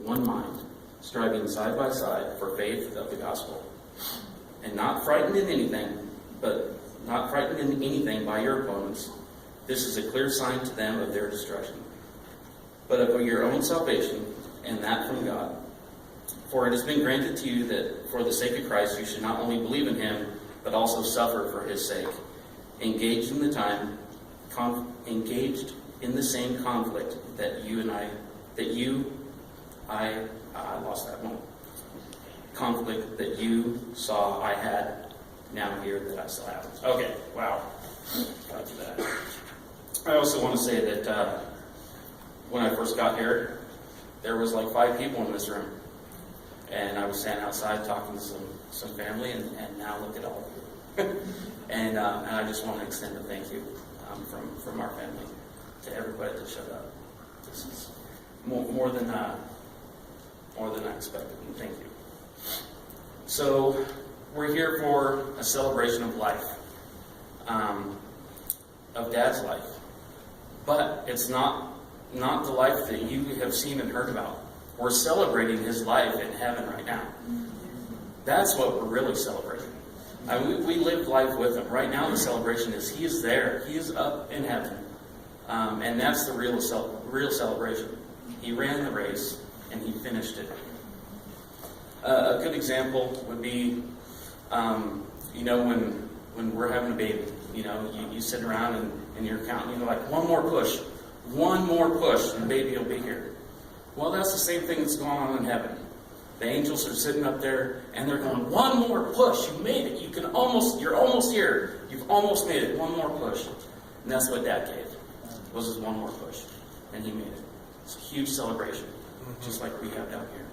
one mind, striving side by side for faith of the gospel, and not frightened in anything by your opponents. This is a clear sign to them of their destruction, but of your own salvation, and that from God. For it has been granted to you that for the sake of Christ you should not only believe in him, but also suffer for his sake, engaged in the same conflict conflict that you saw I had, now here that I still have. Okay, wow. Got to that. I also want to say that when I first got here, there was like 5 people in this room. And I was standing outside talking to some family, and now look at all of you. and I just want to extend a thank you from our family to everybody that showed up. This is more than I expected, and thank you. So we're here for a celebration of life, of Dad's life, but it's not the life that you have seen and heard about. We're celebrating his life in heaven right now. That's what we're really celebrating. We lived life with him. Right now the celebration is he is there. He is up in heaven. And that's the real celebration. He ran the race and he finished it. A good example would be, when we're having a baby, you sit around and you're counting, like, one more push, and the baby will be here. Well, that's the same thing that's going on in heaven. The angels are sitting up there, and they're going, one more push. You made it. You're almost here. You've almost made it. One more push. And that's what Dad gave, was his one more push. And he made it. It's a huge celebration, just like we have down here.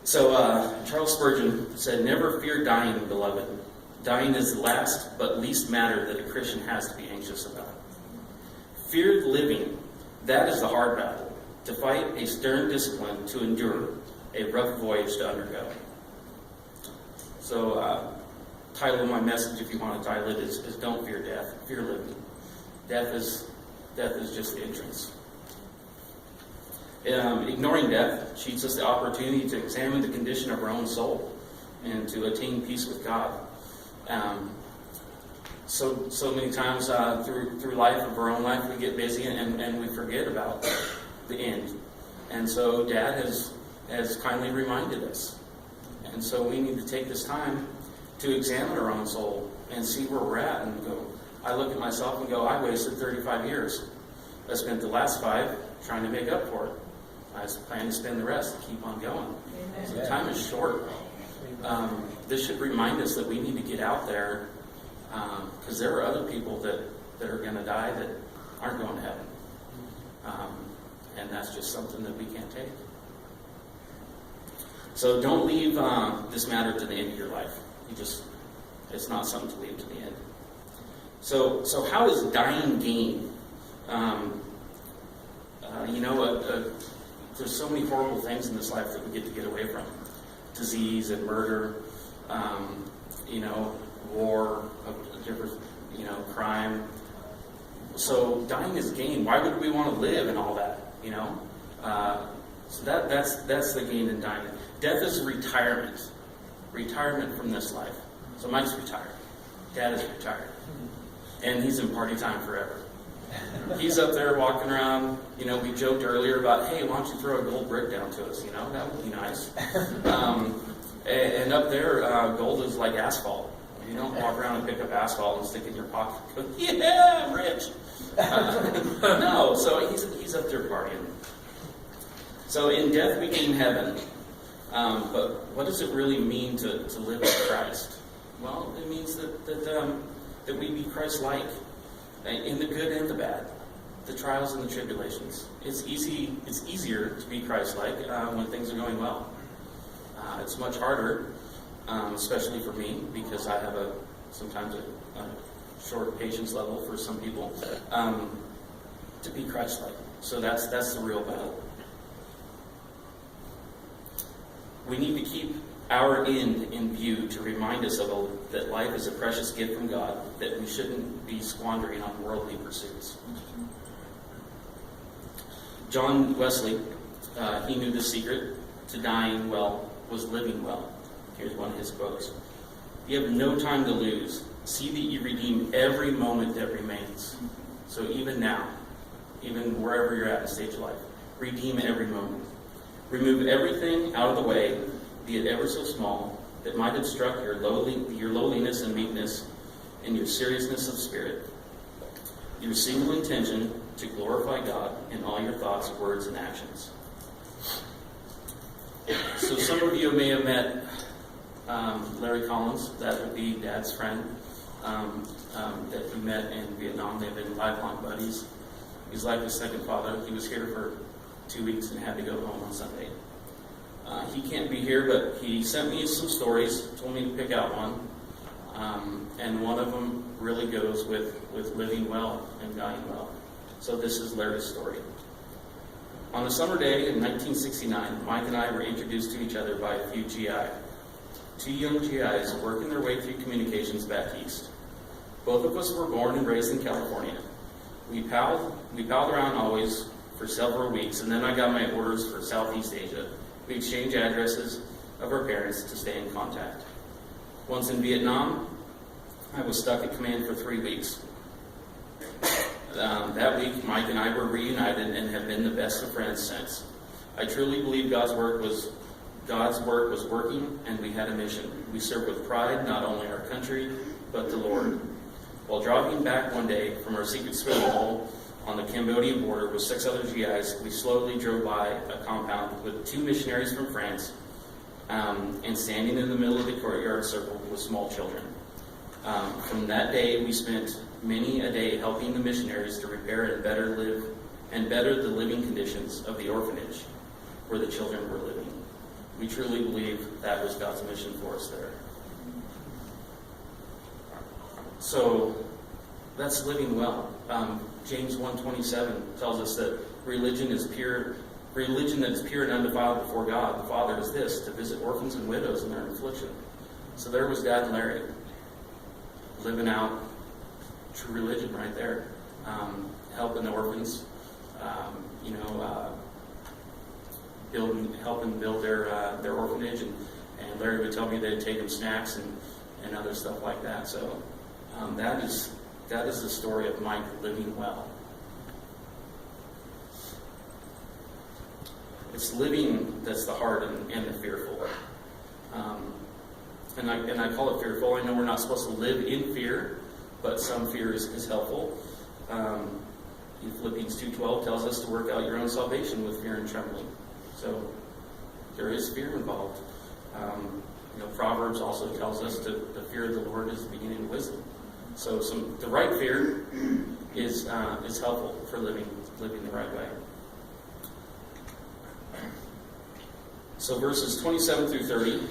So, Charles Spurgeon said, "Never fear dying, beloved. Dying is the last but least matter that a Christian has to be anxious about. Fear living. That is the hard battle, to fight a stern discipline, to endure a rough voyage to undergo." So, title of my message, if you want to title it, is "Don't Fear Death, Fear Living." Death is just the entrance. Ignoring death cheats us the opportunity to examine the condition of our own soul and to attain peace with God. So many times through life, of our own life, we get busy and we forget about the end. And so Dad has kindly reminded us. And so we need to take this time to examine our own soul and see where we're at and go. I look at myself and go, I wasted 35 years. I spent the last 5 trying to make up for it. I plan to spend the rest and keep on going. So time is short. This should remind us that we need to get out there, because there are other people that are going to die that aren't going to heaven. And that's just something that we can't take. So don't leave this matter to the end of your life. It's not something to leave to the end. So how is dying gain? There's so many horrible things in this life that we get away from. Disease and murder, war, different, crime. So dying is gain. Why would we want to live and all that? So that's the gain in dying. Death is retirement from this life. So Mike's retired. Dad is retired, and he's in party time forever. He's up there walking around. We joked earlier about, hey, why don't you throw a gold brick down to us? That would be nice. And up there, gold is like asphalt. You don't walk around and pick up asphalt and stick it in your pocket and go, yeah, I'm rich. No, so he's up there partying. So in death we gain heaven. But what does it really mean to live with Christ? Well, it means that we be Christ-like in the good and the bad, the trials and the tribulations. It's easier to be Christ-like when things are going well. It's much harder, especially for me, because I have sometimes a short patience level for some people, to be Christ-like. So that's the real battle. We need to keep our end in view to remind us that life is a precious gift from God, that we shouldn't be squandering on worldly pursuits. John Wesley he knew the secret to dying well was living well. Here's one of his quotes. You have no time to lose. See that you redeem every moment that remains. So even now, even wherever you're at in stage of life, redeem every moment. Remove everything out of the way, be it ever so small, that might obstruct your lowliness and meekness and your seriousness of spirit. Your single intention to glorify God in all your thoughts, words, and actions. So some of you may have met Larry Collins. That would be Dad's friend that he met in Vietnam. They've been lifelong buddies. He's like his second father. He was here for 2 weeks and had to go home on Sunday. He can't be here, but he sent me some stories, told me to pick out one. And one of them really goes with living well and dying well. So this is Larry's story. On a summer day in 1969, Mike and I were introduced to each other by a few GI. 2 young GIs working their way through communications back east. Both of us were born and raised in California. We palled around always for several weeks, and then I got my orders for Southeast Asia. We exchanged addresses of our parents to stay in contact. Once in Vietnam, I was stuck at command for 3 weeks. That week, Mike and I were reunited and have been the best of friends since. I truly believe God's work was working, and we had a mission. We served with pride not only our country, but the Lord. While driving back one day from our secret swimming hole on the Cambodian border with 6 other GIs, we slowly drove by a compound with 2 missionaries from France, and standing in the middle of the courtyard circled with small children. From that day, we spent many a day helping the missionaries to repair and better the living conditions of the orphanage where the children were living. We truly believe that was God's mission for us there. So that's living well. James 1:27 tells us that religion that is pure and undefiled before God, the Father, is this: to visit orphans and widows in their affliction. So there was Dad and Larry living out true religion right there, helping the orphans, helping build their orphanage, and Larry would tell me they'd take them snacks and other stuff like that. So that is the story of Mike living well. It's living that's the hard and the fearful. And I call it fearful. I know we're not supposed to live in fear, but some fear is helpful. Philippians 2:12 tells us to work out your own salvation with fear and trembling. So there is fear involved. Proverbs also tells us the fear of the Lord is the beginning of wisdom. So the right fear is helpful for living the right way. So verses 27 through 30.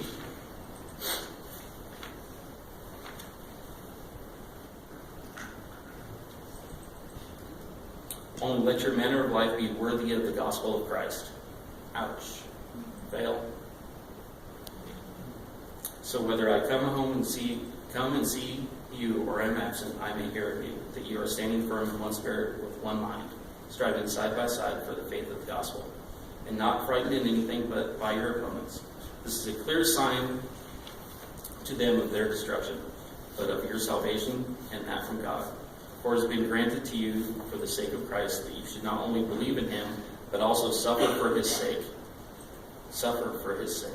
Only let your manner of life be worthy of the gospel of Christ. Ouch. Fail. So whether I come and see you, or am absent, I may hear of you, that you are standing firm in one spirit with one mind, striving side by side for the faith of the gospel, and not frightened in anything but by your opponents. This is a clear sign to them of their destruction, but of your salvation, and that from God. For it has been granted to you for the sake of Christ that you should not only believe in him, but also suffer for his sake. Suffer for his sake.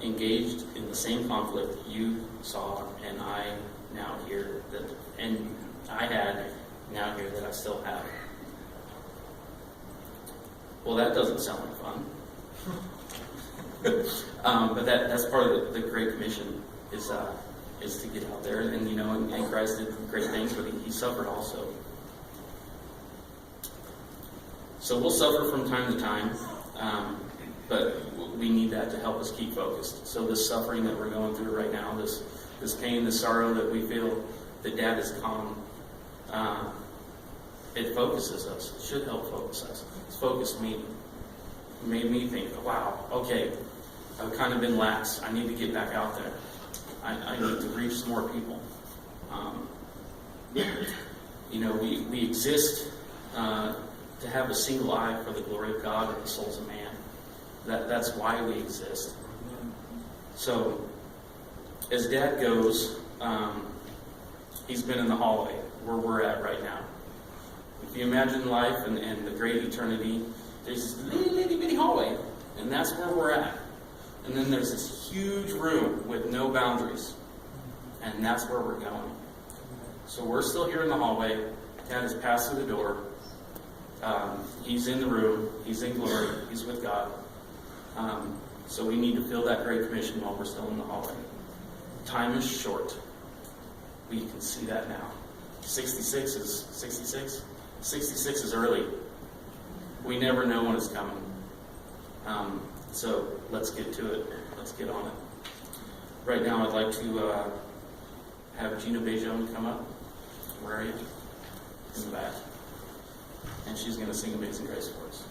Engaged in the same conflict you saw, and I now hear that, and I had now hear that I still have. Well, that doesn't sound like fun. But that's part of the Great Commission is to get out there, and Christ did great things, but he suffered also. So we'll suffer from time to time, but we need that to help us keep focused. So this suffering that we're going through right now, this pain, this sorrow that we feel that Dad is calm, it focuses us. It should help focus us. It's focused me. It made me think, wow, okay, I've kind of been lax. I need to get back out there. I need to reach some more people. We exist to have a single eye for the glory of God and the souls of man. That's why we exist. So, as Dad goes, he's been in the hallway where we're at right now. If you imagine life and the great eternity, there's this little bitty hallway, and that's where we're at. And then there's this huge room with no boundaries, and that's where we're going. So we're still here in the hallway. Dad has passed through the door. He's in the room. He's in glory. He's with God. So we need to fill that Great Commission while we're still in the hallway. Time is short. We can see that now. 66 is early. We never know when it's coming. So let's get to it. Let's get on it. Right now I'd like to have Gina Bejon come up. Where are you? In the back. And she's going to sing Amazing Grace for us.